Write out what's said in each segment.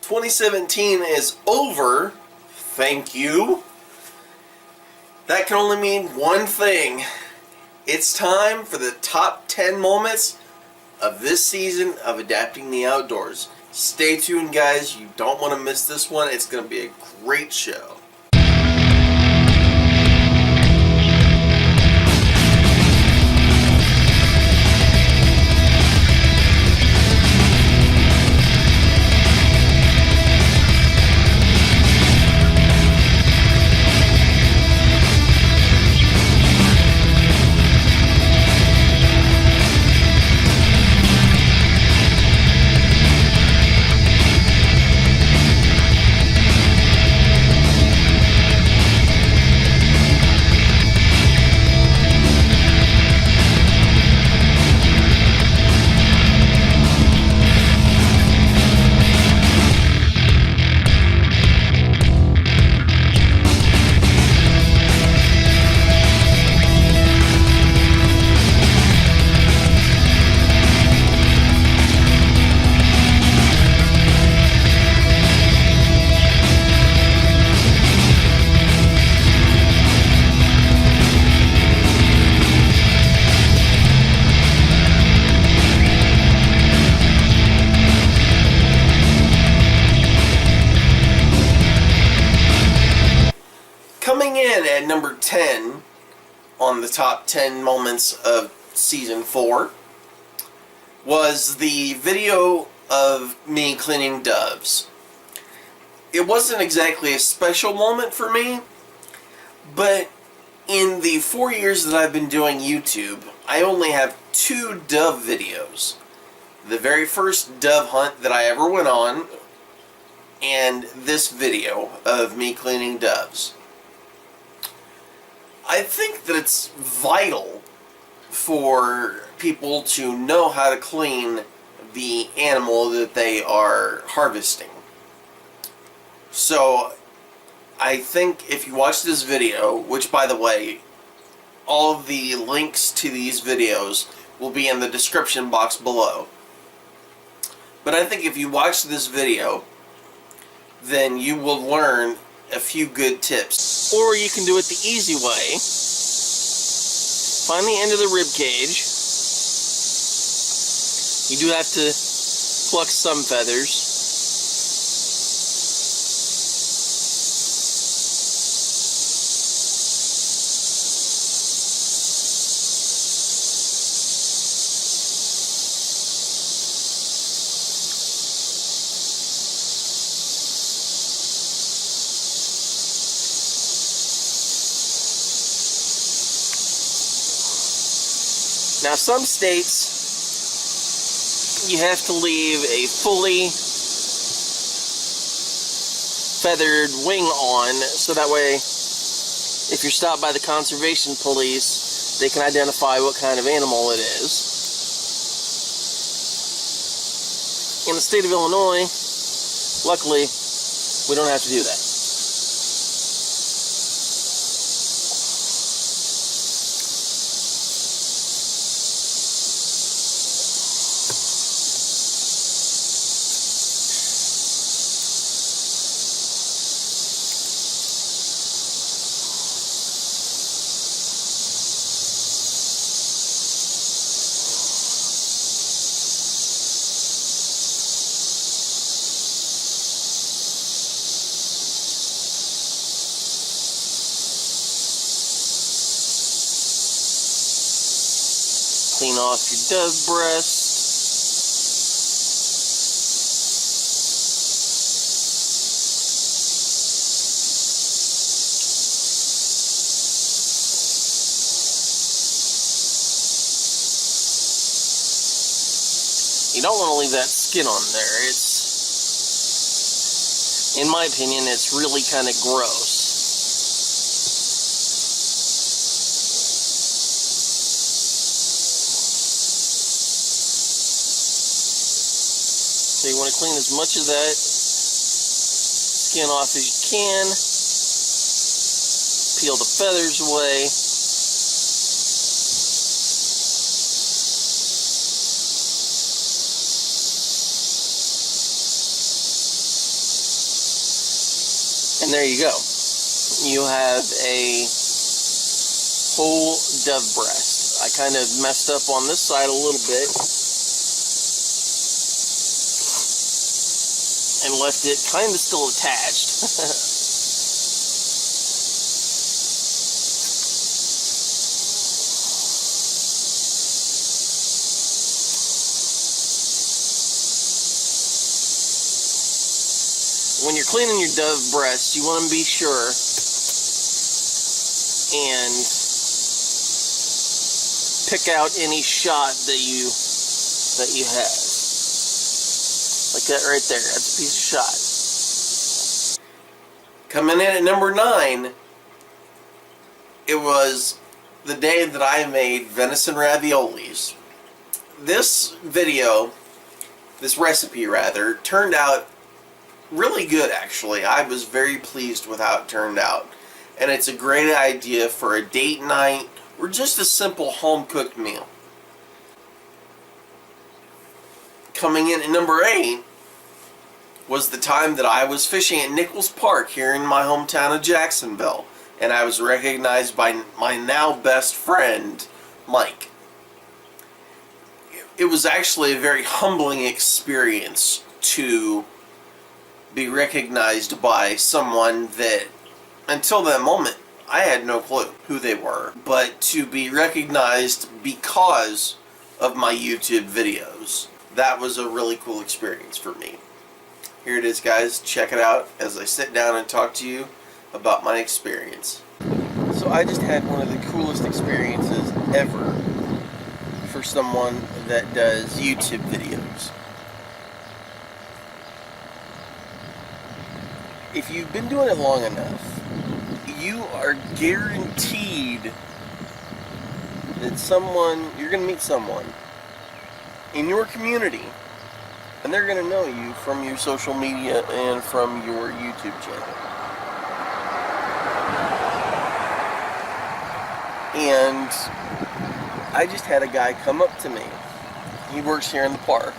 2017 is over. Thank you. That can only mean one thing. It's time for the top 10 moments of this season of Adapting the Outdoors. Stay tuned, guys. You don't want to miss this one. It's going to be a great show. Coming in at number 10 on the top 10 moments of season 4 was the video of me cleaning doves. It wasn't exactly a special moment for me, but in the 4 years that I've been doing YouTube, I only have 2 dove videos. The very first dove hunt that I ever went on, and this video of me cleaning doves. I think that it's vital for people to know how to clean the animal that they are harvesting. So I think if you watch this video, which by the way, all of the links to these videos will be in the description box below. But I think if you watch this video, then you will learn a few good tips. Or you can do it the easy way. Find the end of the rib cage. You do have to pluck some feathers. Now, some states, you have to leave a fully feathered wing on, so that way, if you're stopped by the conservation police, they can identify what kind of animal it is. In the state of Illinois, luckily, we don't have to do that. Clean off your dove breast. You don't want to leave that skin on there. It's, in my opinion, it's really kind of gross. So you want to clean as much of that skin off as you can. Peel the feathers away. And there you go. You have a whole dove breast. I kind of messed up on this side a little bit and left it kind of still attached. When you're cleaning your dove breast, you want to be sure and pick out any shot that you have. Like that right there. That's a piece of shot. Coming in at number 9, it was the day that I made venison raviolis. This recipe rather, turned out really good actually. I was very pleased with how it turned out. And it's a great idea for a date night or just a simple home-cooked meal. Coming in at number 8 was the time that I was fishing at Nichols Park here in my hometown of Jacksonville. And I was recognized by my now best friend, Mike. It was actually a very humbling experience to be recognized by someone that, until that moment, I had no clue who they were. But to be recognized because of my YouTube videos, that was a really cool experience for me. Here it is, guys. Check it out as I sit down and talk to you about my experience. So I just had one of the coolest experiences ever for someone that does YouTube videos. If you've been doing it long enough, you are guaranteed that you're going to meet someone in your community, and they're going to know you from your social media and from your YouTube channel. And I just had a guy come up to me. He works here in the park.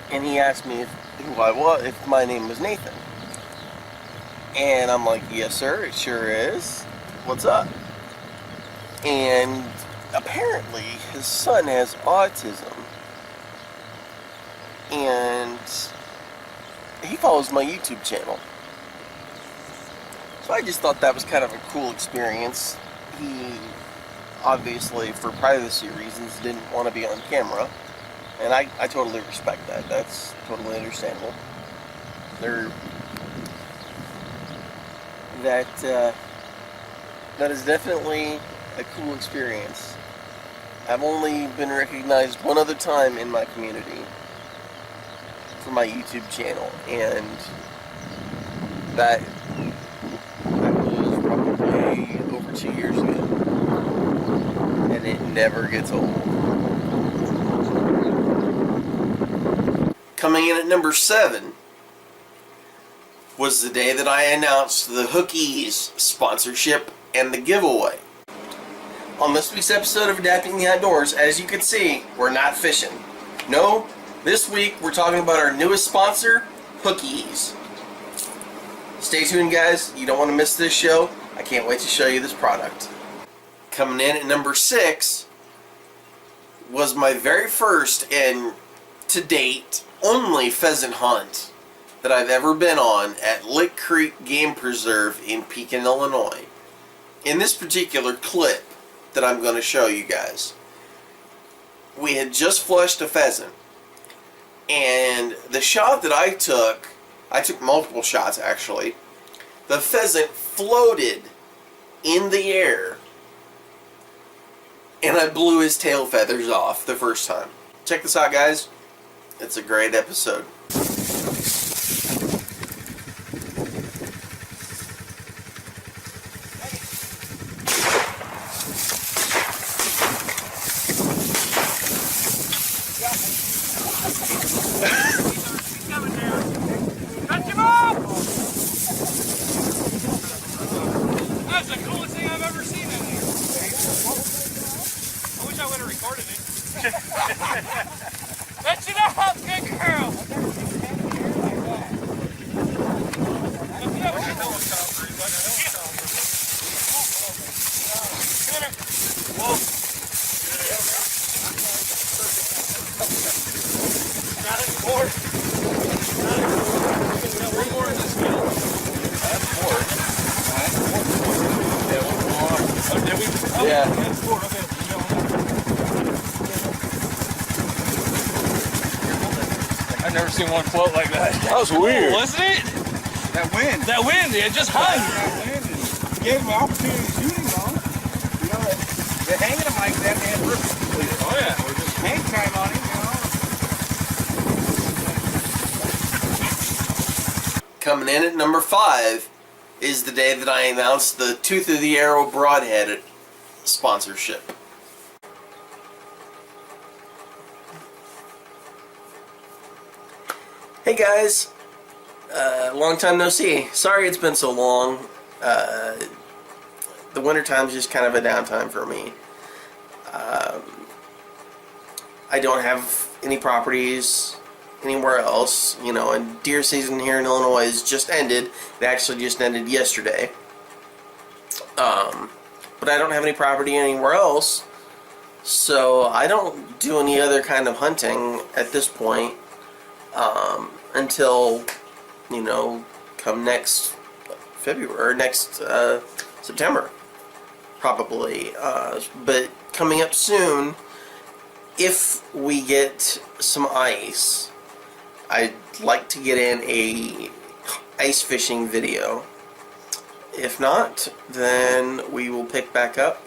And he asked me who I was, if my name was Nathan. And I'm like, yes sir, it sure is. What's up? And apparently his son has autism. And he follows my YouTube channel. So I just thought that was kind of a cool experience. He obviously, for privacy reasons, didn't want to be on camera. And I totally respect that. That's totally understandable. That is definitely a cool experience. I've only been recognized one other time in my community for my YouTube channel, and that was probably over 2 years ago. And it never gets old. Coming in at number 7 was the day that I announced the Hookies sponsorship and the giveaway. On this week's episode of Adapting the Outdoors, as you can see, we're not fishing. No, this week we're talking about our newest sponsor, Hookies. Stay tuned, guys. You don't want to miss this show. I can't wait to show you this product. Coming in at number 6 was my very first and, to date, only pheasant hunt that I've ever been on at Lick Creek Game Preserve in Pekin, Illinois. In this particular clip that I'm going to show you guys, we had just flushed a pheasant, and the shot that I took multiple shots actually, the pheasant floated in the air and I blew his tail feathers off the first time. Check this out, guys. It's a great episode. Coming down. Cut him off! That's the coolest thing I've ever seen in here. I wish I would have recorded it. Fetch it up, good girl! I've never seen one float like that. That was weird. Wasn't it? That wind. That wind, it just hung. That wind and gave them an opportunity to shoot him on. You know, they're hanging them like that, they had purpose completed. Oh yeah. Or just hang time on him, you know. Coming in at number 5 is the day that I announced the Tooth of the Arrow Broadhead sponsorship. Hey guys, long time no see. Sorry it's been so long. The winter time's just kind of a downtime for me. I don't have any properties anywhere else, you know, and deer season here in Illinois has just ended. It actually just ended yesterday. But I don't have any property anywhere else, so I don't do any other kind of hunting at this point until, you know, come next February or next September, probably. But coming up soon, if we get some ice, I'd like to get in a ice fishing video. If not, then we will pick back up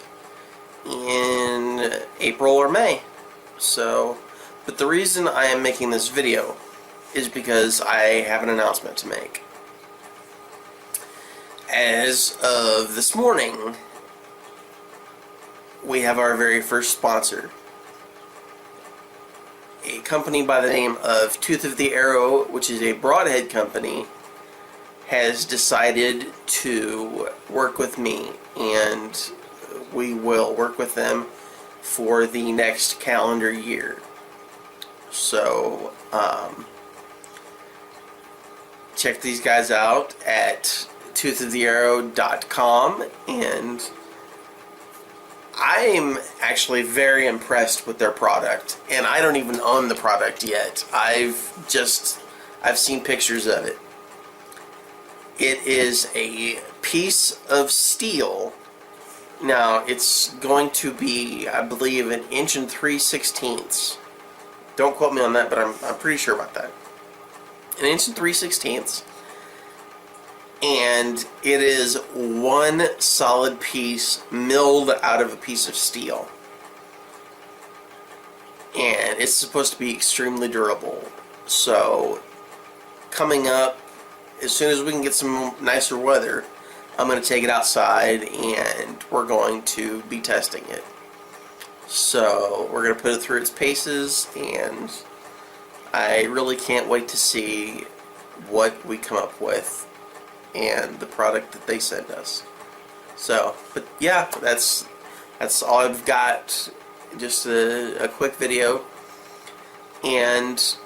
in April or May. So, but the reason I am making this video is because I have an announcement to make. As of this morning, we have our very first sponsor. A company by the name of Tooth of the Arrow, which is a broadhead company, has decided to work with me, and we will work with them for the next calendar year. So, check these guys out at toothofthearrow.com, and I'm actually very impressed with their product, and I don't even own the product yet. I've seen pictures of it. It is a piece of steel. Now, it's going to be, I believe, 1 3/16". Don't quote me on that, but I'm pretty sure about that. 1 3/16". And it is one solid piece milled out of a piece of steel. And it's supposed to be extremely durable. So, coming up, as soon as we can get some nicer weather, I'm going to take it outside and we're going to be testing it. So, we're going to put it through its paces, and I really can't wait to see what we come up with and the product that they send us. So, but yeah, that's all I've got. Just a quick video, and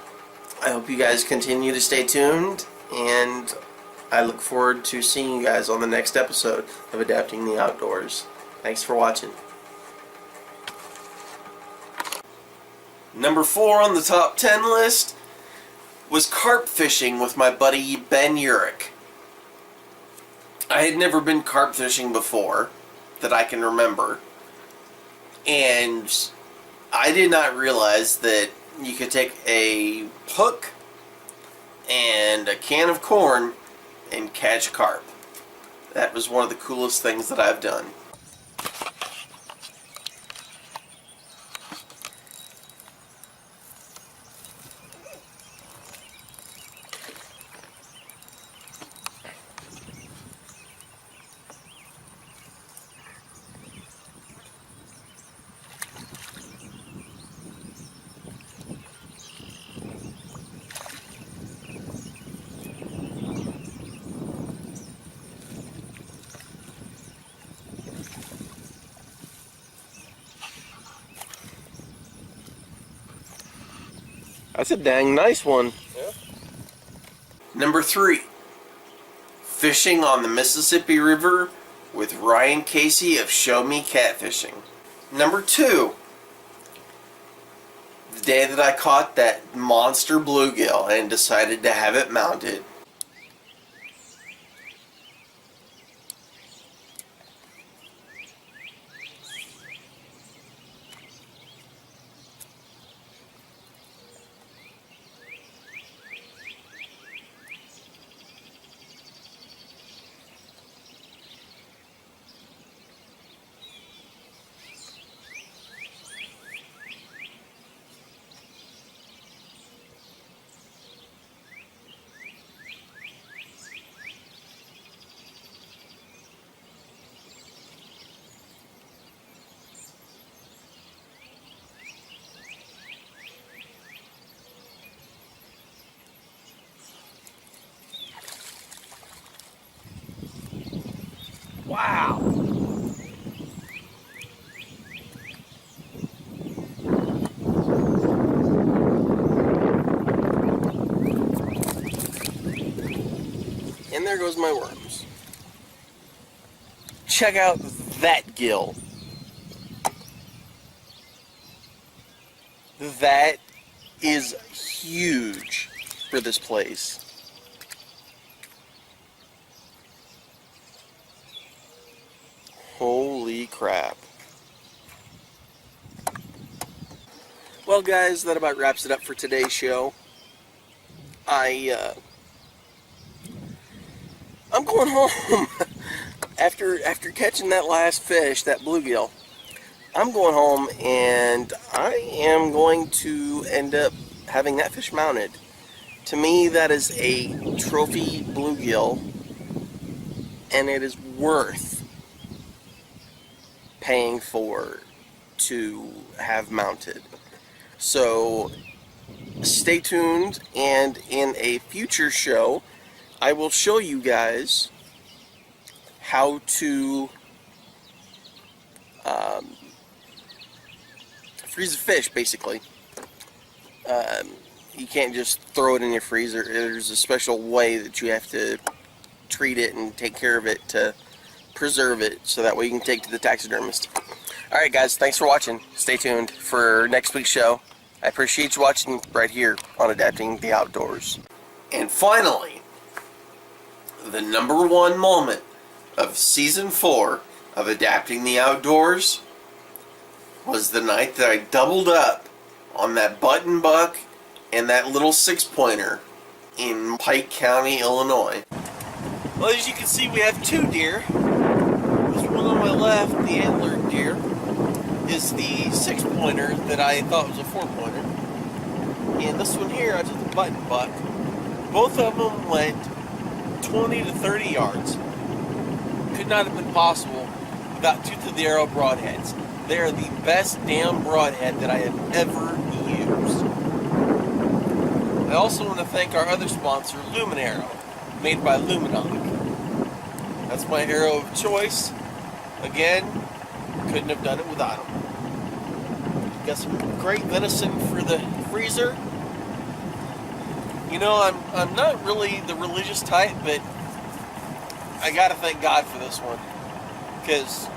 I hope you guys continue to stay tuned, and I look forward to seeing you guys on the next episode of Adapting the Outdoors. Thanks for watching. Number 4 on the top 10 list was carp fishing with my buddy Ben Urich. I had never been carp fishing before that I can remember, and I did not realize that you could take a hook and a can of corn and catch carp. That was one of the coolest things that I've done. That's a dang nice one. Yeah. Number 3, fishing on the Mississippi River with Ryan Casey of Show Me Catfishing. Number 2, the day that I caught that monster bluegill and decided to have it mounted. Wow. And there goes my worms. Check out that gill. That is huge for this place. Holy crap. Well guys, that about wraps it up for today's show. I'm going home after catching that last fish, that bluegill. I'm going home and I am going to end up having that fish mounted. To me, that is a trophy bluegill, and it is worth paying for to have mounted. So stay tuned, and in a future show I will show you guys how to freeze a fish, basically. You can't just throw it in your freezer. There's a special way that you have to treat it and take care of it to preserve it, so that way you can take it to the taxidermist. Alright guys, thanks for watching. Stay tuned for next week's show. I appreciate you watching right here on Adapting the Outdoors. And finally, the #1 moment of Season 4 of Adapting the Outdoors was the night that I doubled up on that button buck and that little 6-pointer in Pike County, Illinois. Well, as you can see, we have 2 deer. This one on my left, the antlered deer, is the 6-pointer that I thought was a 4-pointer. And this one here, I took the button buck. Both of them went 20 to 30 yards. Could not have been possible without tooth of the arrow broadheads. They are the best damn broadhead that I have ever used. I also want to thank our other sponsor, Luminarrow, made by Luminoc. That's my arrow of choice. Again, couldn't have done it without them. Got some great venison for the freezer. You know, I'm not really the religious type, but I gotta thank God for this one, because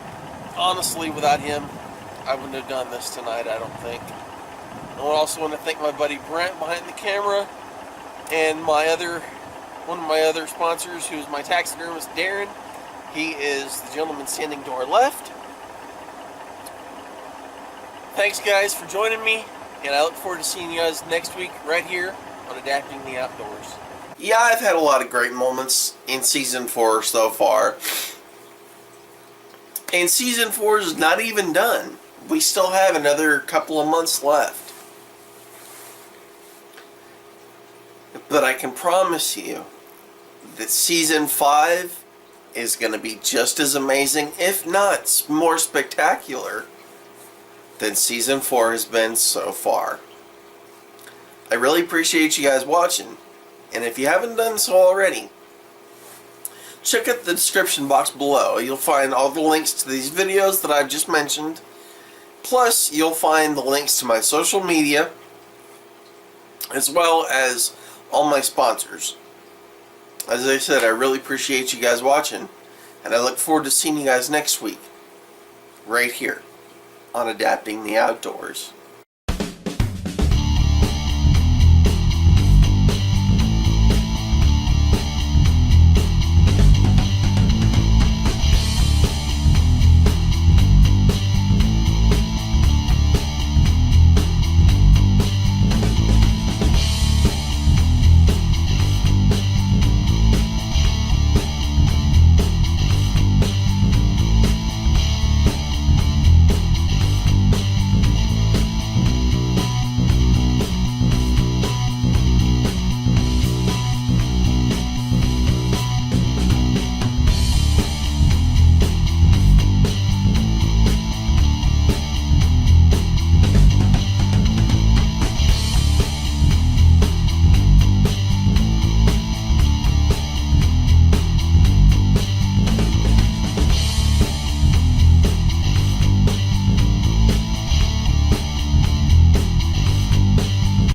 honestly, without him, I wouldn't have done this tonight, I don't think. I also want to thank my buddy Brent behind the camera, and one of my other sponsors, who's my taxidermist, Darren. He is the gentleman standing to our left. Thanks guys for joining me, and I look forward to seeing you guys next week right here on Adapting the Outdoors. Yeah, I've had a lot of great moments in Season 4 so far. And Season 4 is not even done. We still have another couple of months left. But I can promise you that Season 5 is going to be just as amazing, if not more spectacular, than Season 4 has been so far. I really appreciate you guys watching. And if you haven't done so already, check out the description box below. You'll find all the links to these videos that I've just mentioned. Plus, you'll find the links to my social media, as well as all my sponsors. As I said, I really appreciate you guys watching, and I look forward to seeing you guys next week, right here on Adapting the Outdoors.